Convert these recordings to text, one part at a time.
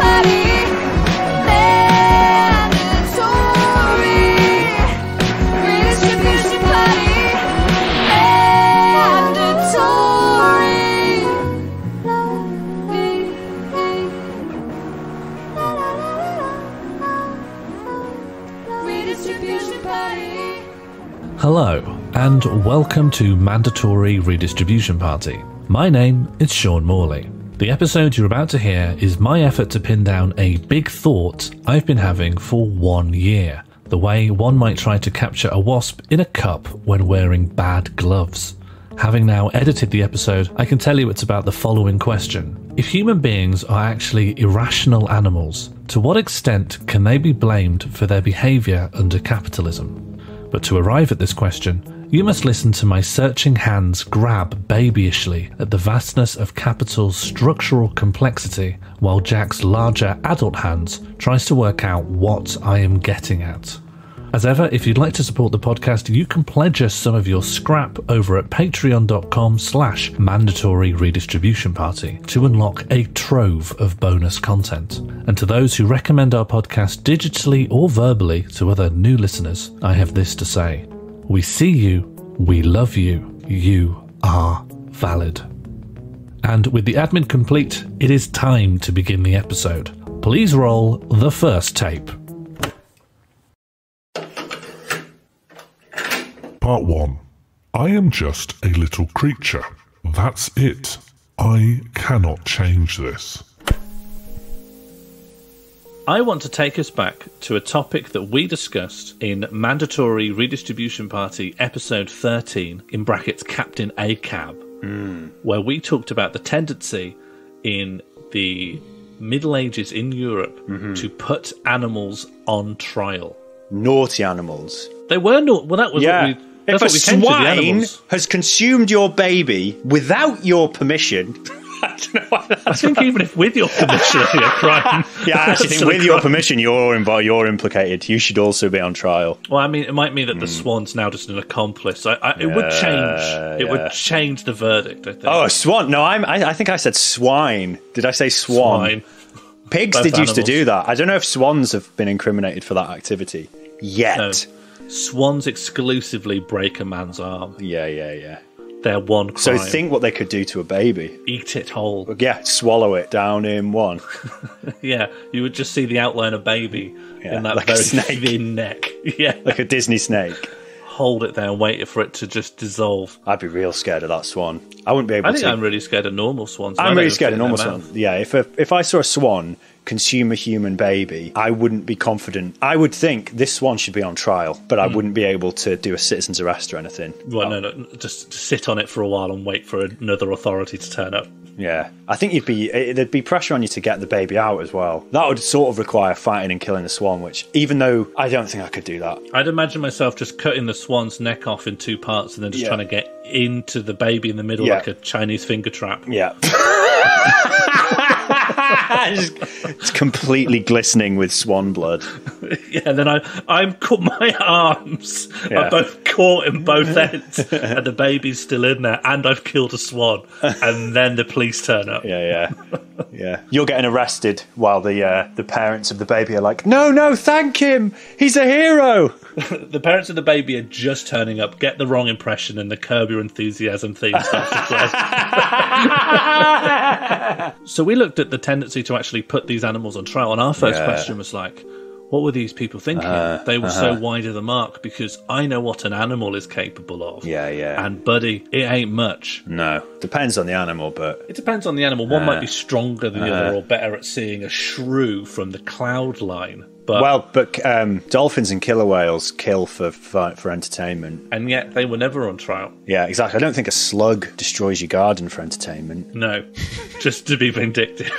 party. Mandatory redistribution party. Redistribution party. Hello, and welcome to Mandatory Redistribution Party. My name is Sean Morley. The episode you're about to hear is my effort to pin down a big thought I've been having for 1 year. The way one might try to capture a wasp in a cup when wearing bad gloves. Having now edited the episode, I can tell you it's about the following question. If human beings are actually irrational animals, to what extent can they be blamed for their behaviour under capitalism? But to arrive at this question, you must listen to my searching hands grab babyishly at the vastness of capital's structural complexity, while Jack's larger adult hands tries to work out what I am getting at. As ever, if you'd like to support the podcast, you can pledge us some of your scrap over at patreon.com/mandatory redistribution party to unlock a trove of bonus content. And to those who recommend our podcast digitally or verbally to other new listeners, I have this to say. We see you, we love you, you are valid. And with the admin complete, it is time to begin the episode. Please roll the first tape. Part 1. I am just a little creature. That's it. I cannot change this. I want to take us back to a topic that we discussed in Mandatory Redistribution Party episode 13, in brackets Captain ACAB, where we talked about the tendency in the Middle Ages in Europe to put animals on trial. Naughty animals. They were not. Well, that was what we. If a swine has consumed your baby without your permission, I don't know why I think even if with your permission, it'd be a crime. Yeah, I actually think with your permission, you're implicated. You should also be on trial. Well, I mean, it might mean that the swan's now just an accomplice. It would change. It would change the verdict, I think. Oh, a swan? No, I think I said swine. Did I say swan? Pigs Both did used to animals. do that. I don't know if swans have been incriminated for that activity yet. No. Swans exclusively break a man's arm. Yeah. They're one crime. So think what they could do to a baby. Eat it whole. Yeah, swallow it down in one. Yeah, you would just see the outline of baby in that like very a snake. thin neck. Yeah, Like a Disney snake. Hold it there and wait for it to just dissolve. I'd be real scared of that swan. I wouldn't be able to. I think I'm really scared of normal swans. I'm really scared of normal swans. Yeah, if I saw a swan consume a human baby, I wouldn't be confident. I would think this swan should be on trial, but I wouldn't be able to do a citizen's arrest or anything. Well, no, just sit on it for a while and wait for another authority to turn up. Yeah, I think there'd be pressure on you to get the baby out as well. That would sort of require fighting and killing the swan, which, even though I don't think I could do that. I'd imagine myself just cutting the swan's neck off in two parts and then just trying to get into the baby in the middle like a Chinese finger trap. Yeah. It's completely glistening with swan blood. Yeah, and then my arms are both caught in both ends, and the baby's still in there, and I've killed a swan, and then the police turn up. Yeah. You're getting arrested while the parents of the baby are like, no, thank him, he's a hero. The parents of the baby are just turning up, get the wrong impression, and the Curb Your Enthusiasm theme starts to play. So we looked at the tendency to actually put these animals on trial, and our first question was like, what were these people thinking? They were so wide of the mark, because I know what an animal is capable of. Yeah. And buddy, it ain't much. No, depends on the animal, but... It depends on the animal. One might be stronger than the other, or better at seeing a shrew from the cloud line. But dolphins and killer whales kill for entertainment. And yet they were never on trial. Yeah, exactly. I don't think a slug destroys your garden for entertainment. No, just to be vindictive.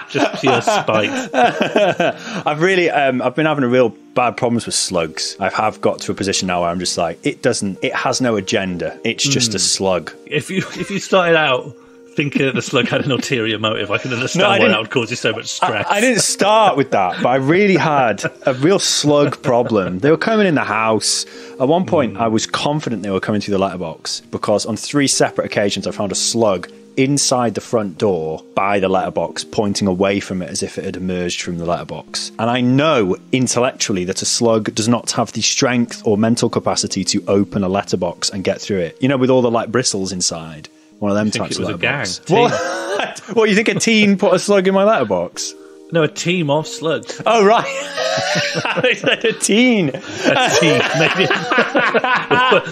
Just pure spite. I've been having a real bad problems with slugs. I have got to a position now where I'm just like, it has no agenda. It's just a slug. If you started out thinking that the slug had an ulterior motive, I can understand why that would cause you so much stress. I didn't start with that, but I really had a real slug problem. They were coming in the house. At one point, I was confident they were coming through the letterbox because on 3 separate occasions, I found a slug inside the front door by the letterbox, pointing away from it as if it had emerged from the letterbox. And I know intellectually that a slug does not have the strength or mental capacity to open a letterbox and get through it. You know, with all the like bristles inside. One of them types of letterbox. What, you think a teen put a slug in my letterbox? No, a team of slugs. Oh, right. I said a teen. A team, maybe.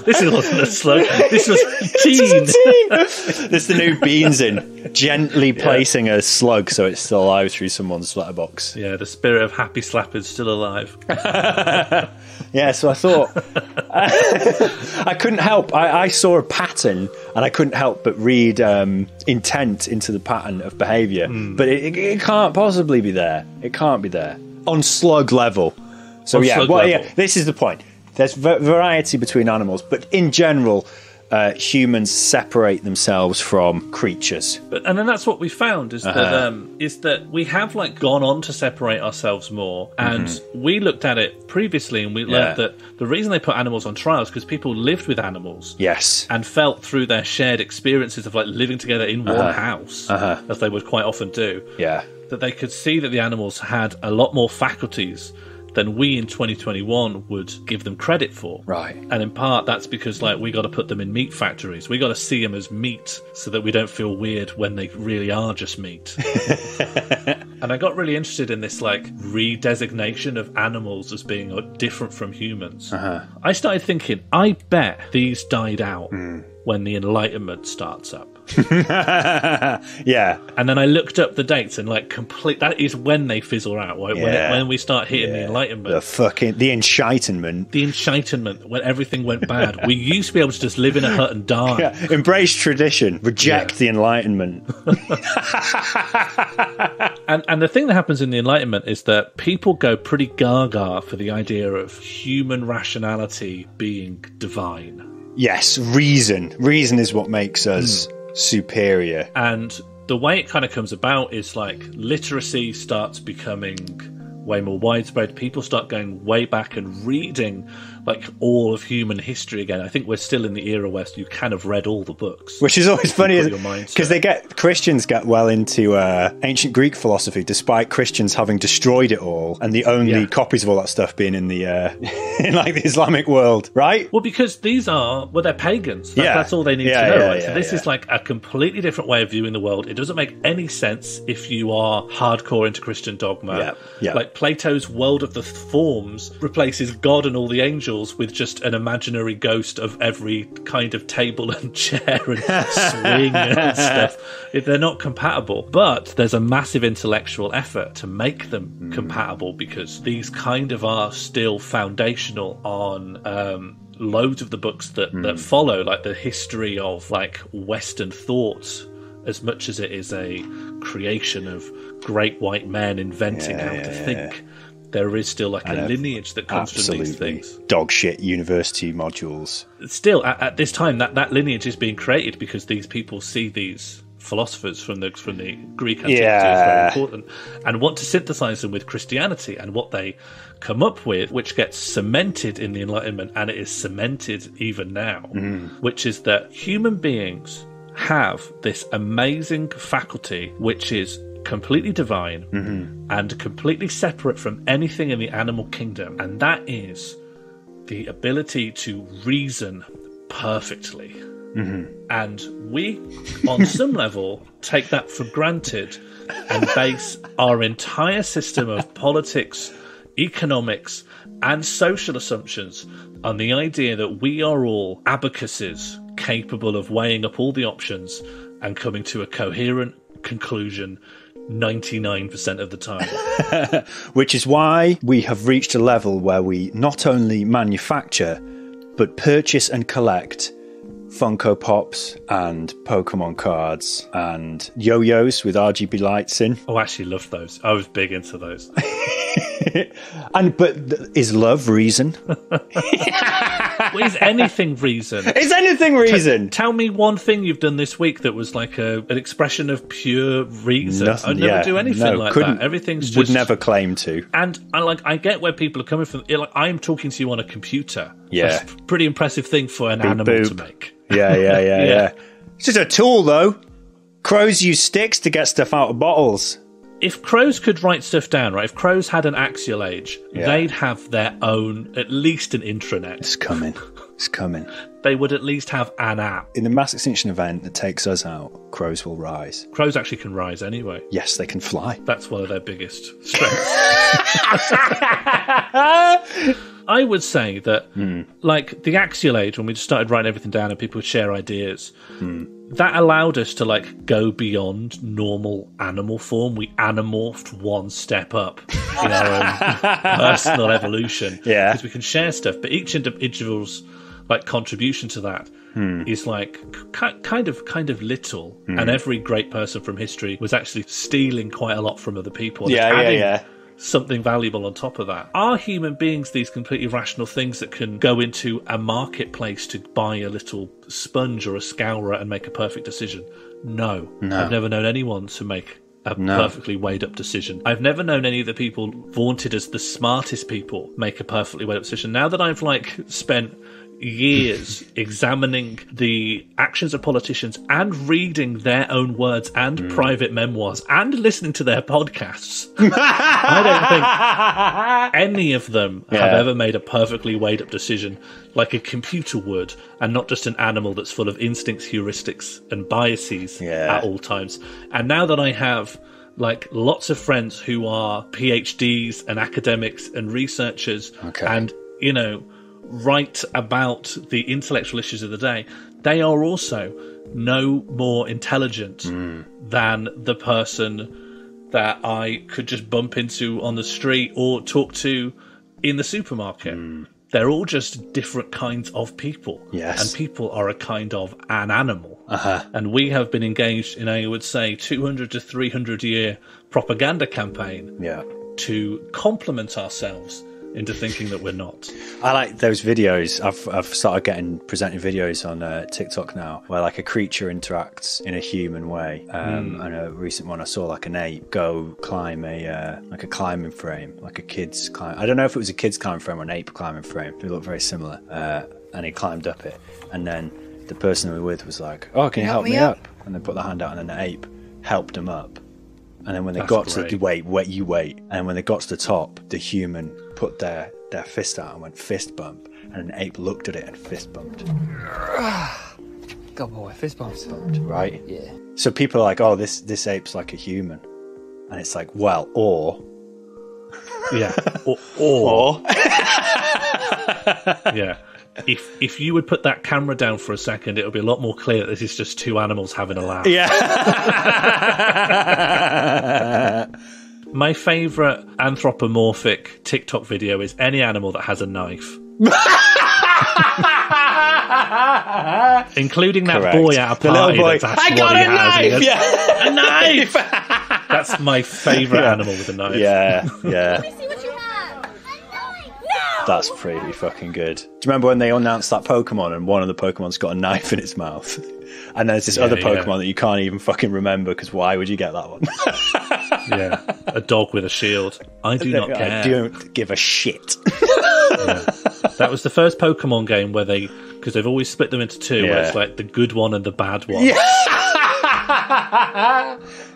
This wasn't a slug. This was a teen. This is the new Beans in. Gently placing a slug so it's still alive through someone's letterbox. Yeah, the spirit of Happy Slap is still alive. Yeah, so I thought... I couldn't help. I saw a pattern and I couldn't help but read intent into the pattern of behaviour. But it can't possibly be there. It can't be there. On slug level. So this is the point. There's variety between animals, but in general, humans separate themselves from creatures. And then that's what we found is that we have like gone on to separate ourselves more, and we looked at it previously, and we learned that the reason they put animals on trials because people lived with animals, and felt through their shared experiences of like living together in one house, as they would quite often do. That they could see that the animals had a lot more faculties than we in 2021 would give them credit for. Right. And in part, that's because like we got to put them in meat factories. We got to see them as meat so that we don't feel weird when they really are just meat. And I got really interested in this like redesignation of animals as being different from humans. I started thinking, I bet these died out when the Enlightenment starts up. Yeah. And then I looked up the dates and like that is when they fizzle out, right? When we start hitting the Enlightenment. The Enlightenment. The Enlightenment, when everything went bad. We used to be able to just live in a hut and die. Yeah. Embrace tradition. Reject the Enlightenment. And the thing that happens in the Enlightenment is that people go pretty gaga for the idea of human rationality being divine. Yes, reason. Reason is what makes us superior. And the way it kind of comes about is like literacy starts becoming way more widespread. People start going way back and reading like all of human history again. I think we're still in the era where you kind of read all the books, which is always funny because Christians get well into ancient Greek philosophy, despite Christians having destroyed it all, and the only copies of all that stuff being in the in like the Islamic world, right? Well, because they're pagans. That's all they need to know. Right? So this is like a completely different way of viewing the world. It doesn't make any sense if you are hardcore into Christian dogma. Like Plato's world of the forms replaces God and all the angels with just an imaginary ghost of every kind of table and chair and swing and stuff. They're not compatible, but there's a massive intellectual effort to make them compatible, because these kind of are still foundational on loads of the books that follow, like the history of like Western thought, as much as it is a creation of great white men inventing how to think. There is still like a lineage that comes from these things. Dog shit university modules. Still, at this time, that lineage is being created because these people see these philosophers from the Greek antiquity as very important, and want to synthesize them with Christianity and what they come up with, which gets cemented in the Enlightenment, and it is cemented even now, which is that human beings have this amazing faculty which is completely divine and completely separate from anything in the animal kingdom, and that is the ability to reason perfectly. And we, on some level, take that for granted and base our entire system of politics, economics, and social assumptions on the idea that we are all abacuses capable of weighing up all the options and coming to a coherent conclusion 99% of the time. Which is why we have reached a level where we not only manufacture, but purchase and collect Funko Pops and Pokemon cards and yo-yos with RGB lights in. Oh, I actually love those. I was big into those. But is love reason? Is anything reason? Is anything reason? Tell me one thing you've done this week that was like an expression of pure reason. Nothing, I'd never do anything like that. Everything's just... Would never claim to. And I get where people are coming from. Like, I'm talking to you on a computer. Yeah. That's a pretty impressive thing for an animal to make. Yeah. It's just a tool, though. Crows use sticks to get stuff out of bottles. If crows could write stuff down, right? If crows had an axial age, they'd have their own, at least an intranet. It's coming. It's coming. They would at least have an app. In the mass extinction event that takes us out, crows will rise. Crows actually can rise anyway. Yes, they can fly. That's one of their biggest strengths. I would say that, like, the axial age, when we started writing everything down and people would share ideas, that allowed us to, like, go beyond normal animal form. We animorphed one step up in our own personal evolution. Yeah. Because we can share stuff, but each individual's, like, contribution to that is, like, kind of little. And every great person from history was actually stealing quite a lot from other people. And adding something valuable on top of that. Are human beings these completely rational things that can go into a marketplace to buy a little sponge or a scourer and make a perfect decision? No. I've never known anyone to make a perfectly weighed up decision. I've never known any of the people vaunted as the smartest people make a perfectly weighed up decision. Now that I've, like, spent years examining the actions of politicians and reading their own words and private memoirs and listening to their podcasts, I don't think any of them have ever made a perfectly weighed up decision like a computer would, and not just an animal that's full of instincts, heuristics and biases at all times. And now that I have, like, lots of friends who are PhDs and academics and researchers and, you know, write about the intellectual issues of the day, they are also no more intelligent than the person that I could just bump into on the street or talk to in the supermarket. They're all just different kinds of people. Yes. And people are a kind of an animal. And we have been engaged in, I would say, 200 to 300 year propaganda campaign to complement ourselves into thinking that we're not. I like those videos. I've started getting presented videos on TikTok now where, like, a creature interacts in a human way. And a recent one I saw, like, an ape go climb a climbing frame, like a kid's climb. I don't know if it was a kid's climbing frame or an ape climbing frame. They look very similar. And he climbed up it, and then the person we were with was like, "Oh, can you help me up?" And they put their hand out, and then the ape helped him up. And then when they got to the wait, and when they got to the top, the human put their fist out and went fist bump, and an ape looked at it and fist bumped. Good boy, fist bumps. Right? Yeah. So people are like, "Oh, this ape's like a human," and it's like, well, or yeah. If you would put that camera down for a second, it would be a lot more clear that this is just two animals having a laugh. Yeah. My favourite anthropomorphic TikTok video is any animal that has a knife. Including that boy at a party. The little boy. That's I got a knife! Yeah. A knife! That's my favourite animal with a knife. Yeah. Let me see what you have. No! That's pretty fucking good. Do you remember when they announced that Pokemon and one of the Pokemon's got a knife in its mouth? And there's this other Pokemon that you can't even fucking remember, because why would you get that one? Yeah, a dog with a shield. I do not care. I don't give a shit. Yeah. That was the first Pokemon game where because they've always split them into two, where it's like the good one and the bad one.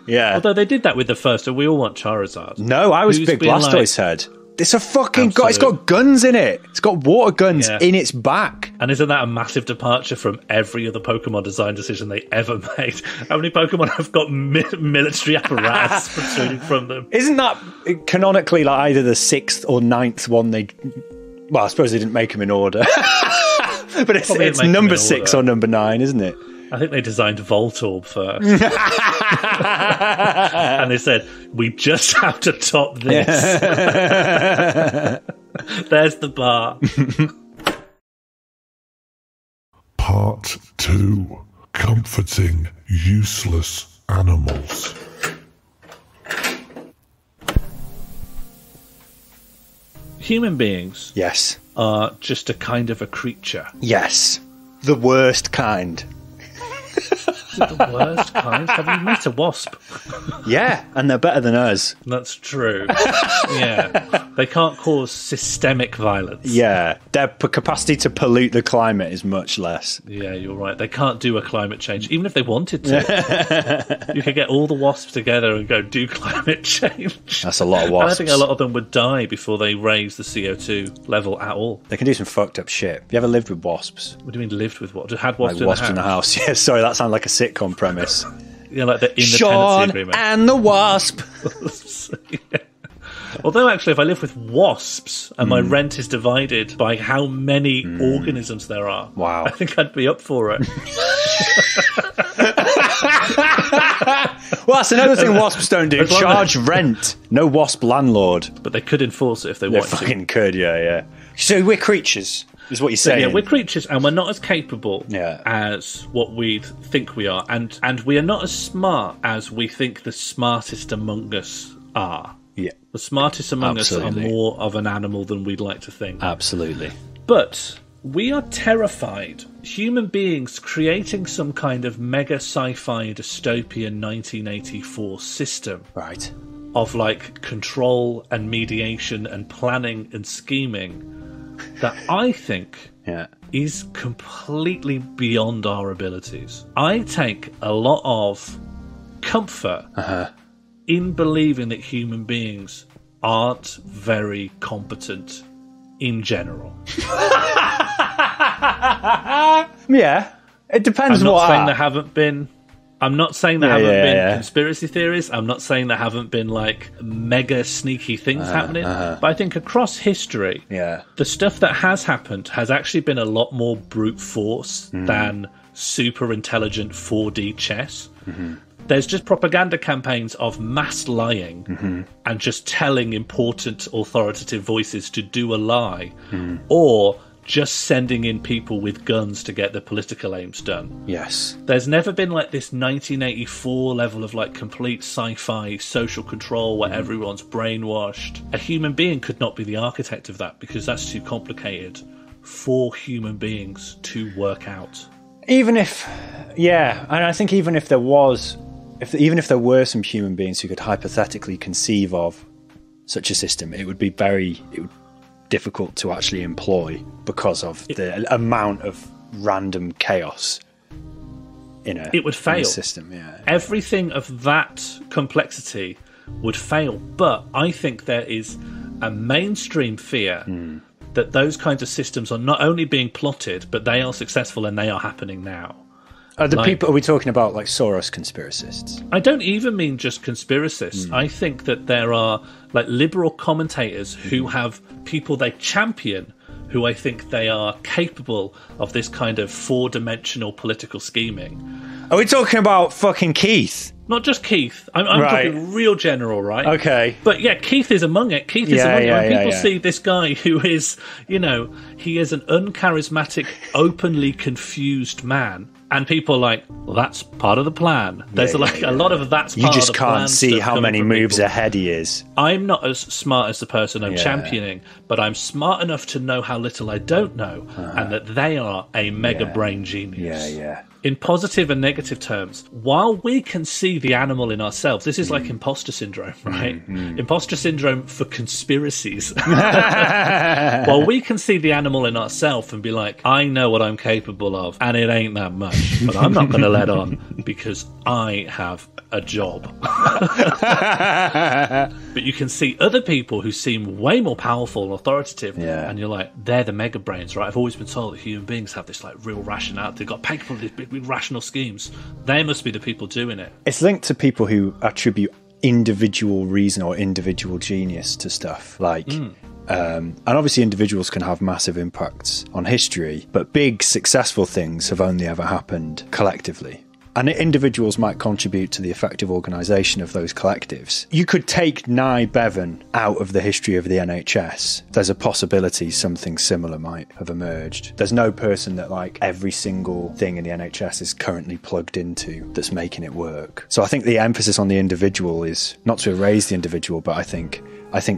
Yeah. Although they did that with the first, and we all want Charizard. No, I was Who's big been Blastoise head. It's a fucking it's got guns in it. It's got water guns in its back. And isn't that a massive departure from every other Pokemon design decision they ever made? How many Pokemon have got military apparatus protruding from them? Isn't that canonically like either the 6th or 9th one they... Well, I suppose they didn't make them in order. But it's number 6 or number 9, isn't it? I think they designed Voltorb first. And they said, we just have to top this. There's the bar. Part 2. Comforting useless animals. Human beings are just a kind of a creature. Yes. The worst kind. Is it the worst kind? Have you met a wasp? Yeah, and they're better than us. That's true. Yeah. They can't cause systemic violence. Yeah, their capacity to pollute the climate is much less. Yeah, you're right. They can't do a climate change, even if they wanted to. You could get all the wasps together and go do climate change. That's a lot of wasps. I think a lot of them would die before they raise the CO2 level at all. They can do some fucked up shit. Have you ever lived with wasps? What do you mean lived with what? Just had wasps, Like wasps in the house? Yeah, sorry, that sounded like a sitcom premise. Yeah, like the Sean tenancy agreement. and the wasp. Yeah. Although, actually, if I live with wasps and my rent is divided by how many organisms there are, wow, I think I'd be up for it. Well, that's another thing wasps don't do. Charge rent. No wasp landlord. But they could enforce it if they They wanted to. fucking could, yeah. So we're creatures, is what you're saying. Yeah, we're creatures, and we're not as capable Yeah. as what we think we are, and we are not as smart as we think the smartest among us are. Yeah, The smartest among Absolutely. us are more of an animal than we'd like to think. absolutely. But we are terrified, human beings creating some kind of mega sci-fi dystopian 1984 system Right. of like control and mediation and planning and scheming that I think Yeah. is completely beyond our abilities. I take a lot of comfort in believing that human beings aren't very competent in general. Yeah. It depends I'm not what. saying there haven't been. I'm not saying there haven't been yeah. conspiracy theories. I'm not saying there haven't been like mega sneaky things happening. But I think across history, Yeah. the stuff that has happened has actually been a lot more brute force than super intelligent 4D chess. There's just propaganda campaigns of mass lying and just telling important authoritative voices to do a lie, or just sending in people with guns to get their political aims done. Yes. There's never been like this 1984 level of like complete sci-fi social control where everyone's brainwashed. A human being could not be the architect of that because that's too complicated for human beings to work out. Even if, yeah, and I think even if there was, even if there were some human beings who could hypothetically conceive of such a system, it would be difficult to actually employ because of the amount of random chaos in It would fail. in a system. Yeah. Everything of that complexity would fail, but I think there is a mainstream fear that those kinds of systems are not only being plotted, but they are successful and they are happening now. Are we talking about like Soros conspiracists? I don't even mean just conspiracists. I think that there are like liberal commentators who have people they champion who I think they are capable of this kind of four-dimensional political scheming. Are we talking about fucking Keith? Not just Keith. I'm Right. talking real general, right? Okay. But yeah, Keith is among it. Keith is Yeah, among it. yeah, When yeah, people yeah. see this guy who is, he is an uncharismatic, openly confused man, and people are like, well, that's part of the plan. There's a lot of that's You part just of the plan can't see stuff how coming many from moves people. ahead he is. I'm not as smart as the person I'm Yeah. championing, but I'm smart enough to know how little I don't know, and that they are a mega brain genius. Yeah. In positive and negative terms, while we can see the animal in ourselves, this is like imposter syndrome, right? Imposter syndrome for conspiracies. While we can see the animal in ourselves and be like, I know what I'm capable of, and it ain't that much, but I'm not going to let on because I have a job. But you can see other people who seem way more powerful and authoritative, Yeah. and you're like, they're the mega brains, right? I've always been told that human beings have this like real rationality. They've got capable of these big rational schemes. They must be the people doing it. It's linked to people who attribute individual reason or individual genius to stuff. Like, and obviously individuals can have massive impacts on history, but big successful things have only ever happened collectively. And individuals might contribute to the effective organisation of those collectives. You could take Nye Bevan out of the history of the NHS. There's a possibility something similar might have emerged. There's no person that like every single thing in the NHS is currently plugged into that's making it work. So I think the emphasis on the individual is not to erase the individual, but I think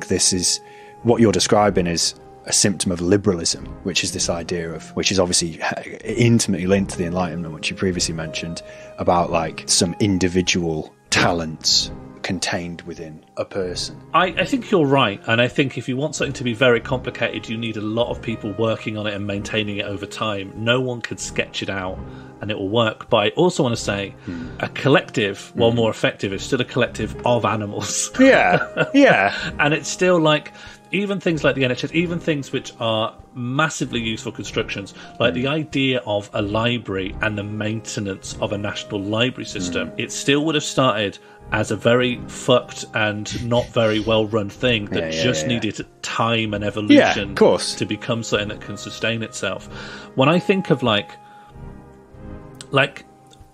this is what you're describing is a symptom of liberalism, which is this idea of, which is obviously intimately linked to the Enlightenment, which you previously mentioned, about like some individual talents contained within a person. I think you're right, and I think if you want something to be very complicated, you need a lot of people working on it and maintaining it over time. No one could sketch it out and it will work. But I also want to say a collective, while more effective, is still a collective of animals. Yeah. And it's still like, even things like the NHS, even things which are massively useful constructions, like the idea of a library and the maintenance of a national library system, it still would have started as a very fucked and not very well run thing that needed time and evolution to become something that can sustain itself. When I think of like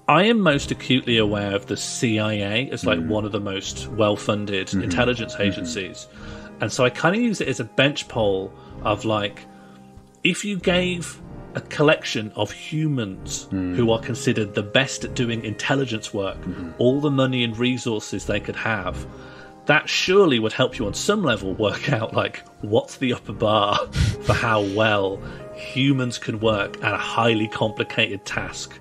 I am most acutely aware of the CIA as like one of the most well-funded intelligence agencies. And so I kind of use it as a bench poll of like, if you gave a collection of humans who are considered the best at doing intelligence work all the money and resources they could have, that surely would help you on some level work out like what's the upper bar for how well humans can work at a highly complicated task.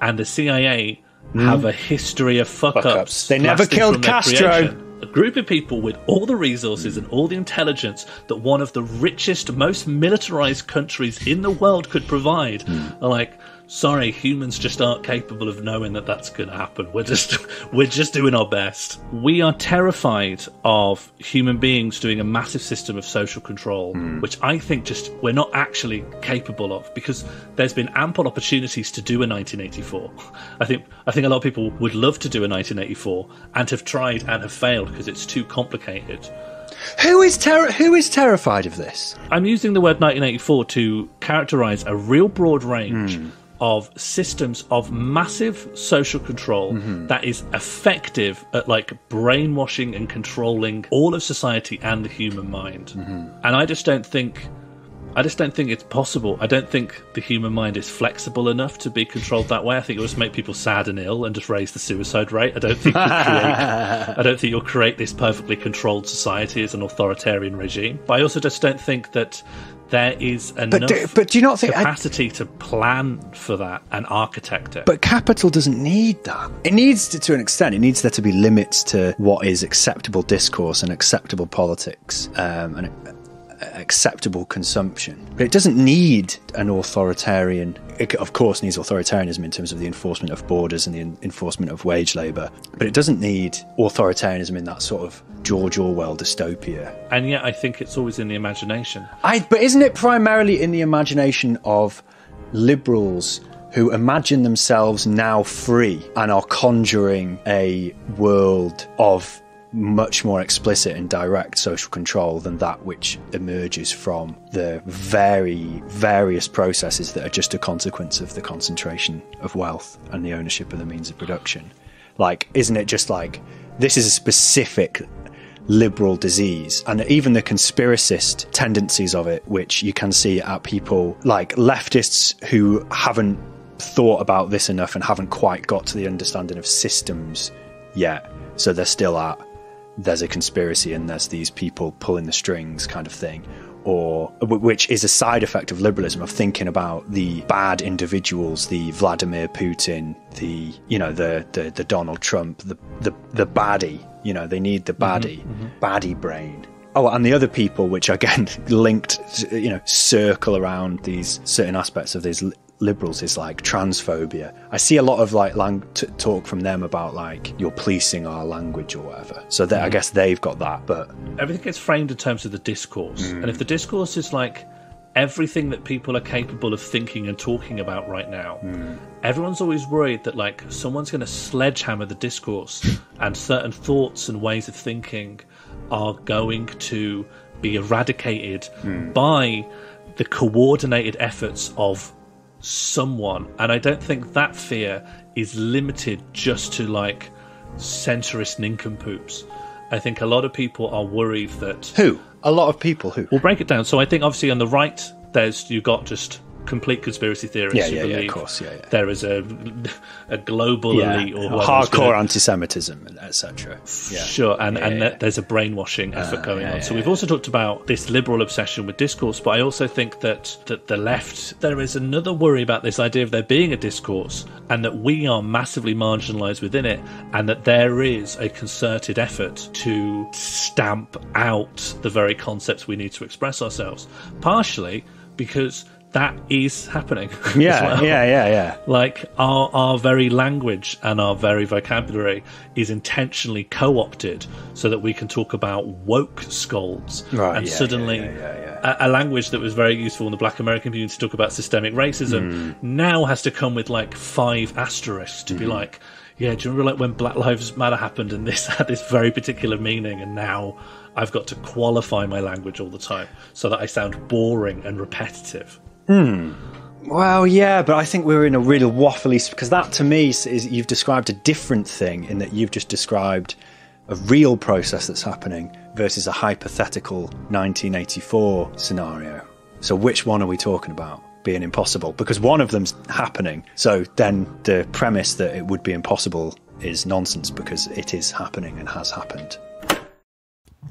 And the CIA have a history of fuck-ups. They never killed Castro. Creation. A group of people with all the resources and all the intelligence that one of the richest, most militarized countries in the world could provide are like, sorry, humans just aren't capable of knowing that that's going to happen. We're just doing our best. We are terrified of human beings doing a massive system of social control, which I think we're not actually capable of, because there's been ample opportunities to do a 1984. I think a lot of people would love to do a 1984 and have tried and have failed because it's too complicated. Who is terrified of this? I'm using the word 1984 to characterize a real broad range of systems of massive social control that is effective at like brainwashing and controlling all of society and the human mind. And I just don't think it's possible. I don't think the human mind is flexible enough to be controlled that way. I think it will just make people sad and ill and just raise the suicide rate. I don't think you'll create this perfectly controlled society as an authoritarian regime. But I also just don't think that there is enough but do you not think capacity to plan for that and architect it. But capital doesn't need that. It needs to an extent. It needs there to be limits to what is acceptable discourse and acceptable politics and acceptable consumption. But it doesn't need an authoritarian. It, of course, needs authoritarianism in terms of the enforcement of borders and the enforcement of wage labour. But it doesn't need authoritarianism in that sort of George Orwell dystopia. And yet I think it's always in the imagination. But isn't it primarily in the imagination of liberals who imagine themselves now free and are conjuring a world of much more explicit and direct social control than that which emerges from the various processes that are just a consequence of the concentration of wealth and the ownership of the means of production? Like, isn't it just like, this is a specific liberal disease, and even the conspiracist tendencies of it, which you can see at people like leftists who haven't thought about this enough and haven't quite got to the understanding of systems yet, so they're still at there's a conspiracy and there's these people pulling the strings kind of thing, or which is a side effect of liberalism, of thinking about the bad individuals, the Vladimir Putin, the Donald Trump, the baddie. They need the baddie, baddie brain. Oh, and the other people, which again linked, circle around these certain aspects of these liberals, is like transphobia. I see a lot of like talk from them about like, you're policing our language or whatever. So I guess they've got that, but everything gets framed in terms of the discourse. And if the discourse is like everything that people are capable of thinking and talking about right now, everyone's always worried that like someone's going to sledgehammer the discourse and certain thoughts and ways of thinking are going to be eradicated by the coordinated efforts of someone. And I don't think that fear is limited just to like centrist nincompoops. I think a lot of people are worried that... Who? A lot of people who? We'll break it down. So I think obviously on the right, you've got just complete conspiracy theorists who believe of course, there is a global elite or hardcore anti-Semitism, etc. Sure, and that there's a brainwashing effort going on. So we've also talked about this liberal obsession with discourse, but I also think that the left, there is another worry about this idea of there being a discourse and that we are massively marginalised within it, and that there is a concerted effort to stamp out the very concepts we need to express ourselves, partially because that is happening. Like our very language and our very vocabulary is intentionally co-opted so that we can talk about woke scolds, and suddenly a language that was very useful in the Black American community to talk about systemic racism now has to come with like 5 asterisks to be like, yeah, do you remember like when Black Lives Matter happened and this had this very particular meaning, and now I've got to qualify my language all the time so that I sound boring and repetitive. Well, yeah, but I think we're in a really waffly, because that to me is you've described a different thing in that you've just described a real process that's happening versus a hypothetical 1984 scenario. So which one are we talking about being impossible? Because one of them's happening. So then the premise that it would be impossible is nonsense because it is happening and has happened.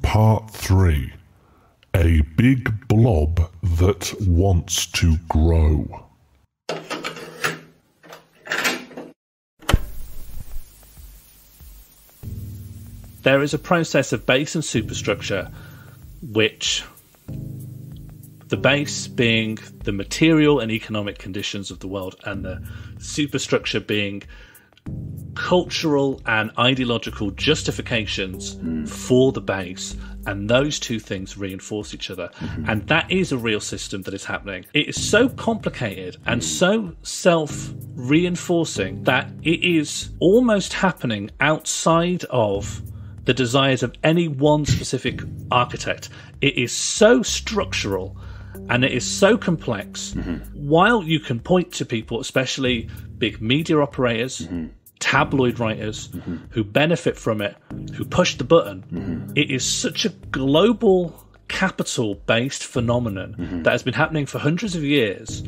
Part 3. A big blob that wants to grow. There is a process of base and superstructure, which the base being the material and economic conditions of the world, and the superstructure being cultural and ideological justifications for the base, and those two things reinforce each other. And that is a real system that is happening. It is so complicated and so self-reinforcing that it is almost happening outside of the desires of any one specific architect. It is so structural and it is so complex. While you can point to people, especially big media operators, tabloid writers who benefit from it, who push the button, it is such a global capital-based phenomenon that has been happening for hundreds of years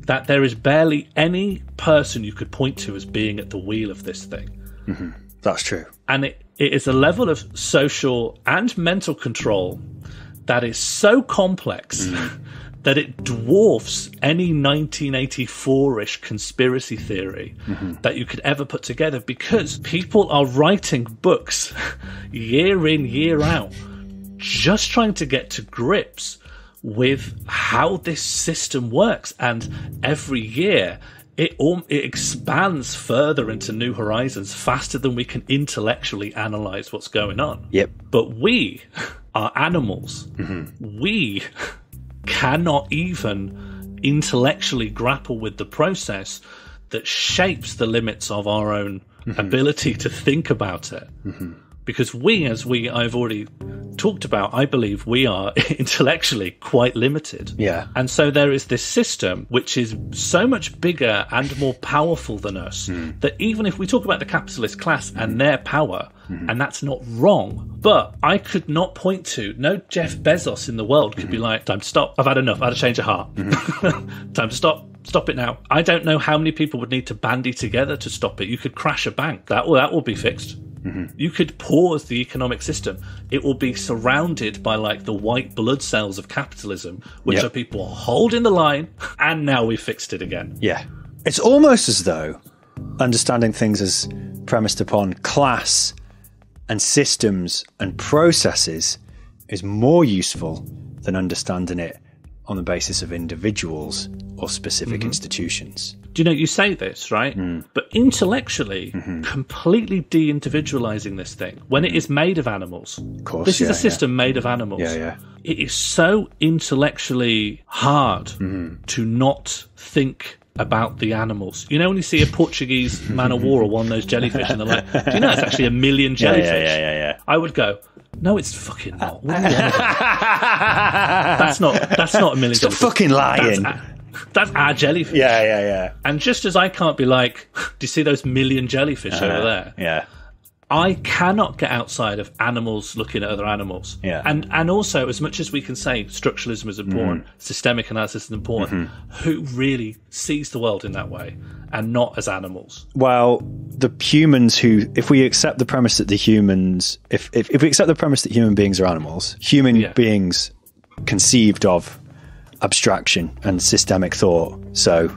that there is barely any person you could point to as being at the wheel of this thing. That's true. And it is a level of social and mental control that is so complex that it dwarfs any 1984-ish conspiracy theory that you could ever put together, because people are writing books year in, year out, just trying to get to grips with how this system works. And every year it expands further into new horizons faster than we can intellectually analyze what's going on. But we are animals. We cannot even intellectually grapple with the process that shapes the limits of our own ability to think about it. Because I've already talked about, I believe we are intellectually quite limited. And so there is this system which is so much bigger and more powerful than us that even if we talk about the capitalist class and their power, and that's not wrong, but I could not point to, no Jeff Bezos in the world could be like, time to stop, I've had enough, I had a change of heart. Time to stop it now. I don't know how many people would need to bandy together to stop it. You could crash a bank, that will be fixed. You could pause the economic system. It will be surrounded by like the white blood cells of capitalism, which are people holding the line, and now we fixed it again. It's almost as though understanding things as premised upon class and systems and processes is more useful than understanding it on the basis of individuals or specific institutions. Do you know, you say this, right? But intellectually, completely de-individualizing this thing, when it is made of animals, of course, this is a system made of animals. It is so intellectually hard to not think about the animals. You know, when you see a Portuguese man of war or one of those jellyfish and they're like, do you know it's actually a million jellyfish? I would go, no, it's fucking not. What are you on about? That's not a million jellyfish. Stop fucking lying. That's our jellyfish. And just as I can't be like, do you see those million jellyfish over there? I cannot get outside of animals looking at other animals. Yeah. And also, as much as we can say structuralism is important, systemic analysis is important, who really sees the world in that way and not as animals? Well, the humans who, if we accept the premise that the humans, if we accept the premise that human beings are animals, human beings conceived of abstraction and systemic thought. So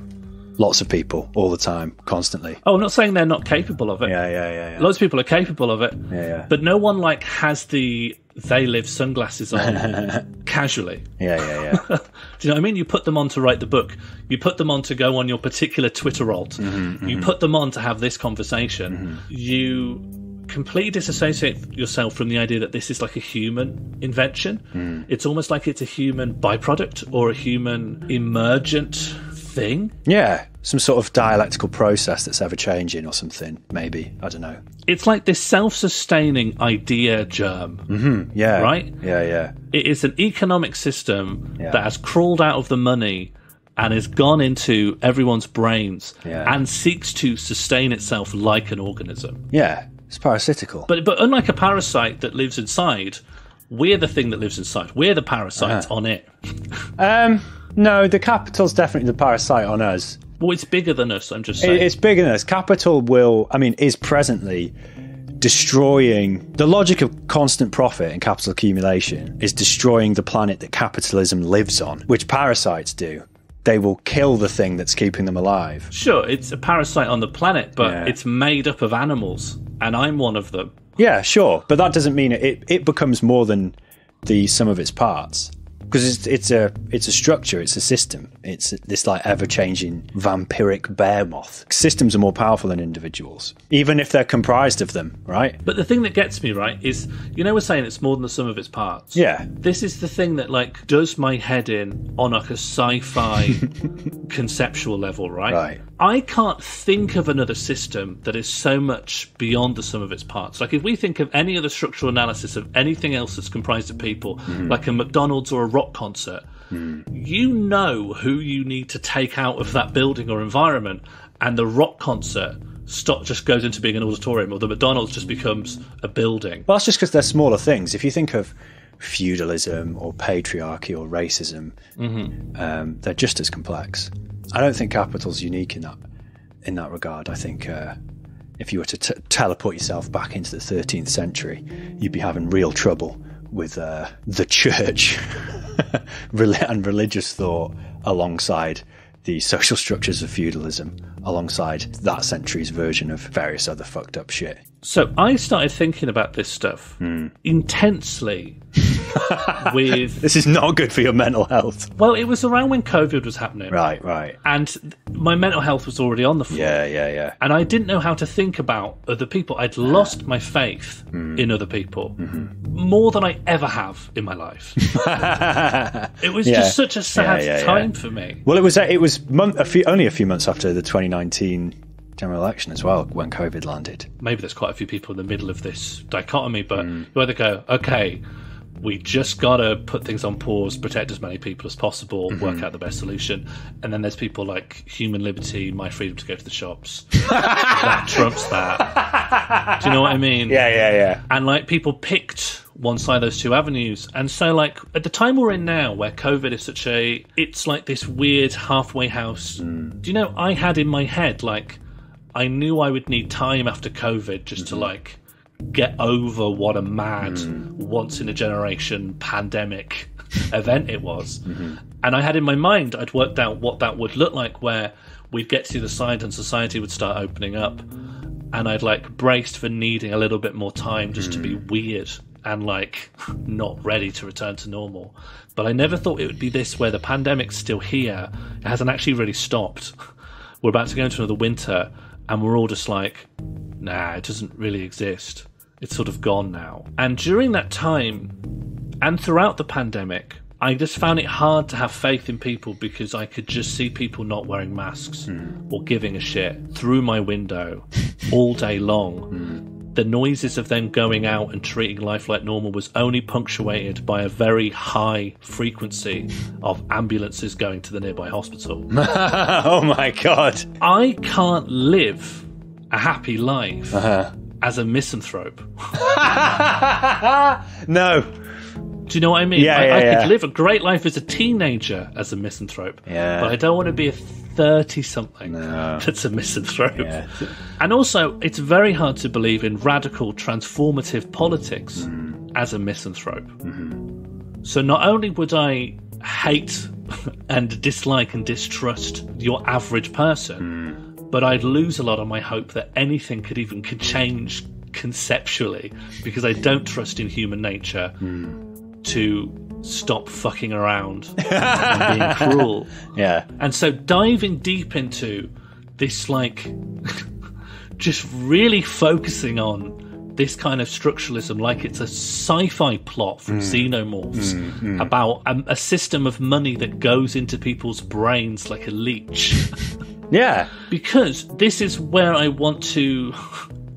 lots of people all the time, constantly. Oh, I'm not saying they're not capable of it. Yeah. Loads of people are capable of it. Yeah. But no one like has the they live sunglasses on casually. Yeah. Do you know what I mean? You put them on to write the book. You put them on to go on your particular Twitter alt. You put them on to have this conversation. You completely disassociate yourself from the idea that this is like a human invention. It's almost like it's a human byproduct or a human emergent thing. Yeah, some sort of dialectical process that's ever changing or something, maybe. I don't know. It's like this self-sustaining idea germ. Yeah. Right? Yeah. It is an economic system that has crawled out of the money and has gone into everyone's brains and seeks to sustain itself like an organism. Yeah, it's parasitical. But unlike a parasite that lives inside, we're the thing that lives inside. We're the parasite on it. No, the capital's definitely the parasite on us. Well, it's bigger than us, I'm just saying. It's bigger than us. Capital is presently destroying... The logic of constant profit and capital accumulation is destroying the planet that capitalism lives on, which parasites do. They will kill the thing that's keeping them alive. Sure, it's a parasite on the planet, but it's made up of animals, and I'm one of them. Yeah, sure, but that doesn't mean it becomes more than the sum of its parts. Because it's a structure, it's a system. It's this like ever-changing vampiric bear moth. Systems are more powerful than individuals, even if they're comprised of them, right? But the thing that gets me, right, is, we're saying it's more than the sum of its parts. Yeah. This is the thing that, like, does my head in on, like, a sci-fi conceptual level, right? Right. I can't think of another system that is so much beyond the sum of its parts. Like, if we think of any other structural analysis of anything else that's comprised of people, like a McDonald's or a rock concert, you know who you need to take out of that building or environment, and the rock concert just goes into being an auditorium, or the McDonald's just becomes a building. Well, that's just because they're smaller things. If you think of feudalism or patriarchy or racism, they're just as complex. I don't think capital's unique in that regard. I think if you were to teleport yourself back into the 13th century, you'd be having real trouble with the church and religious thought alongside the social structures of feudalism, alongside that century's version of various other fucked up shit. So I started thinking about this stuff intensely with... This is not good for your mental health. Well, it was around when COVID was happening. Right. And my mental health was already on the floor. Yeah. And I didn't know how to think about other people. I'd lost my faith in other people more than I ever have in my life. It was just such a sad time for me. Well, it was only a few months after the 2019 general election as well, when COVID landed. Maybe there's quite a few people in the middle of this dichotomy, but you either go, okay, we just got to put things on pause, protect as many people as possible, work out the best solution. And then there's people like human liberty, my freedom to go to the shops. That trumps that. Do you know what I mean? Yeah. And like people picked one side of those two avenues. And so like at the time we're in now, where COVID is it's like this weird halfway house. Do you know, I had in my head, like, I knew I would need time after COVID just to like get over what a mad, once in a generation pandemic event it was. And I had in my mind, I'd worked out what that would look like, where we'd get to the side and society would start opening up. And I'd like braced for needing a little bit more time just to be weird and like not ready to return to normal. But I never thought it would be this, where the pandemic's still here. It hasn't actually really stopped. We're about to go into another winter, and we're all just like, nah, it doesn't really exist. It's sort of gone now. And during that time, and throughout the pandemic, I just found it hard to have faith in people, because I could just see people not wearing masks or giving a shit through my window all day long. The noises of them going out and treating life like normal was only punctuated by a very high frequency of ambulances going to the nearby hospital. Oh my God. I can't live a happy life as a misanthrope. No. Do you know what I mean? Yeah, I yeah. could live a great life as a teenager as a misanthrope, Yeah. but I don't want to be a 30-something that's a misanthrope. Yeah. And also, it's very hard to believe in radical, transformative politics as a misanthrope. So not only would I hate and dislike and distrust your average person, but I'd lose a lot of my hope that anything could change conceptually, because I don't trust in human nature to stop fucking around and being cruel. Yeah. And so diving deep into this, like, just really focusing on this kind of structuralism, like it's a sci-fi plot from Xenomorphs about a system of money that goes into people's brains like a leech. Yeah. Because this is where I want to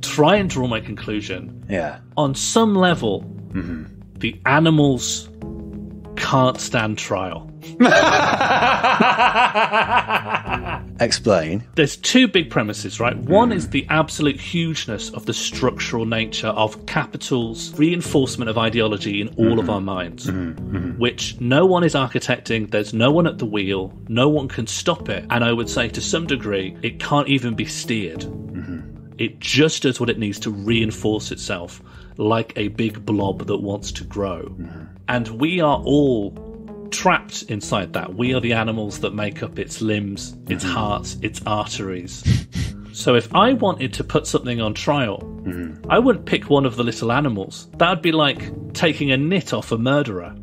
try and draw my conclusion. Yeah. On some level, the animals can't stand trial. Explain. There's two big premises, right? One is the absolute hugeness of the structural nature of capital's reinforcement of ideology in all of our minds, which no one is architecting, there's no one at the wheel, no one can stop it, and I would say to some degree, it can't even be steered. It just does what it needs to reinforce itself, like a big blob that wants to grow. And we are all trapped inside that. We are the animals that make up its limbs, its hearts, its arteries. So if I wanted to put something on trial, I wouldn't pick one of the little animals. That would be like taking a nit off a murderer.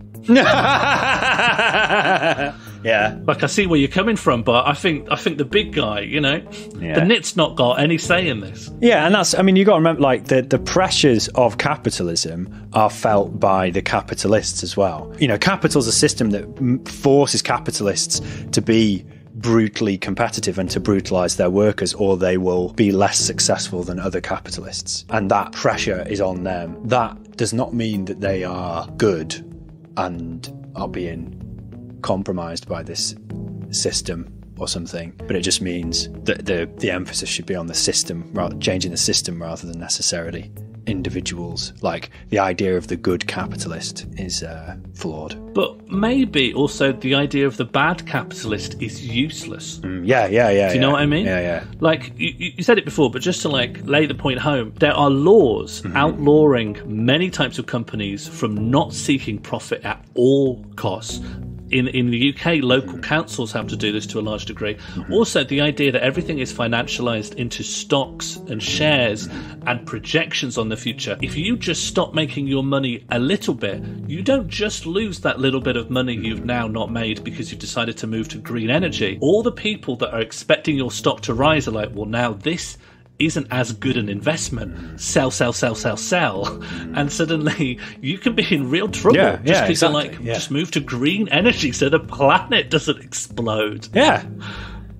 Yeah. Like, I see where you're coming from, but I think the big guy, you know, the nit's not got any say in this. Yeah, and that's, I mean, you got to remember, like, the pressures of capitalism are felt by the capitalists as well. You know, capital's a system that forces capitalists to be brutally competitive and to brutalise their workers, or they will be less successful than other capitalists. And that pressure is on them. That does not mean that they are good and are being compromised by this system or something, but it just means that the emphasis should be on the system, changing the system rather than necessarily individuals. Like, the idea of the good capitalist is flawed. But maybe also the idea of the bad capitalist is useless. Yeah. Do you know what I mean? Yeah. Like, you said it before, but just to, like, lay the point home, there are laws outlawing many types of companies from not seeking profit at all costs. In the UK, local councils have to do this to a large degree. Also, the idea that everything is financialized into stocks and shares and projections on the future. If you just stop making your money a little bit, you don't just lose that little bit of money you've now not made because you've decided to move to green energy. All the people that are expecting your stock to rise are like, well, now this isn't as good an investment. Sell. And suddenly you can be in real trouble. Just because you're like, just move to green energy so the planet doesn't explode. Yeah.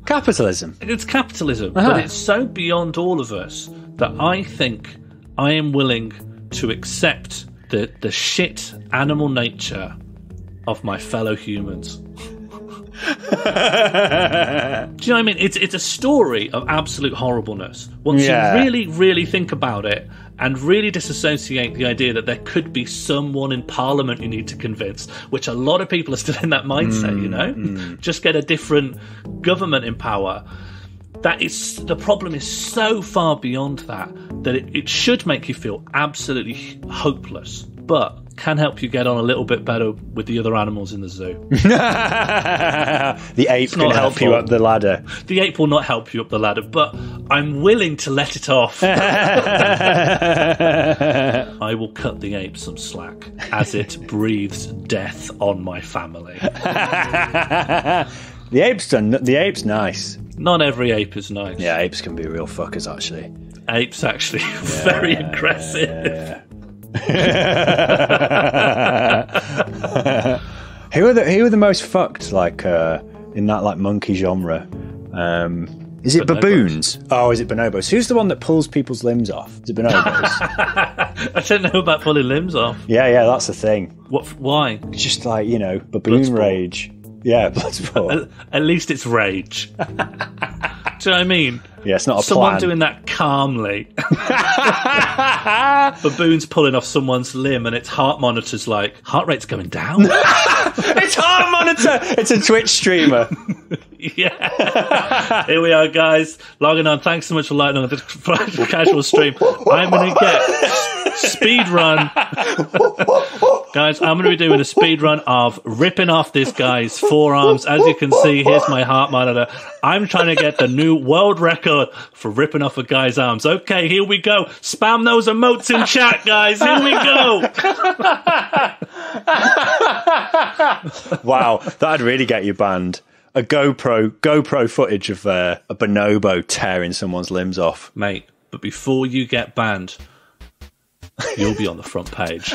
Capitalism. It's capitalism, but it's so beyond all of us that I think I am willing to accept the shit animal nature of my fellow humans. Do you know what I mean? It's a story of absolute horribleness. Once you really, really think about it and really disassociate the idea that there could be someone in Parliament you need to convince, which a lot of people are still in that mindset, you know? Just get a different government in power. The problem is so far beyond that it should make you feel absolutely hopeless, but can help you get on a little bit better with the other animals in the zoo. The ape can help you up the ladder. The ape will not help you up the ladder, but I'm willing to let it off. I will cut the ape some slack as it breathes death on my family. The ape's nice. Not every ape is nice. Yeah, apes can be real fuckers, actually. Apes actually very aggressive. Who are the most fucked, like, in that, like, monkey genre? Is it baboons? Oh, is it bonobos? Who's the one that pulls people's limbs off? Is it bonobos? I don't know about pulling limbs off. Yeah, that's the thing. What? Why? It's just like, you know, baboon rage. Yeah, Bloodsport. At least it's rage. Do you know what I mean? Yeah, it's not a Someone plan. doing that calmly. Baboon's pulling off someone's limb and its heart monitor's like, heart rate's going down. It's heart monitor. It's a Twitch streamer. Yeah. Here we are, guys. Logging on. Thanks so much for lighting on this casual stream. I'm going to get speed run. Guys, I'm going to be doing a speed run of ripping off this guy's forearms. As you can see, here's my heart monitor. I'm trying to get the new world record for ripping off a guy's arms. Okay, here we go. Spam those emotes in chat, guys. Here we go. Wow, that'd really get you banned. A GoPro footage of a bonobo tearing someone's limbs off. Mate, but before you get banned, you'll be on the front page.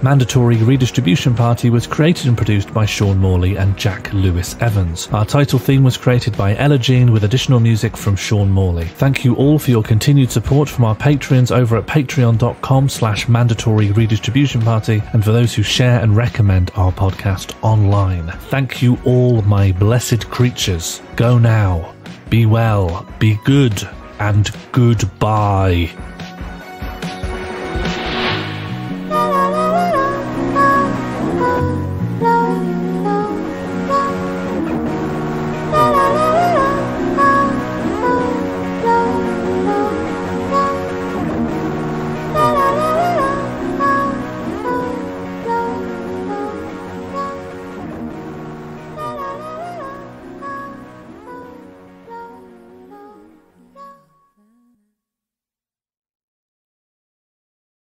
Mandatory Redistribution Party was created and produced by Sean Morley and Jack Lewis Evans. Our title theme was created by Ella Jean with additional music from Sean Morley. Thank you all for your continued support from our Patreons over at patreon.com/mandatory redistribution party, and for those who share and recommend our podcast online. Thank you all, my blessed creatures. Go now. Be well, be good, and goodbye.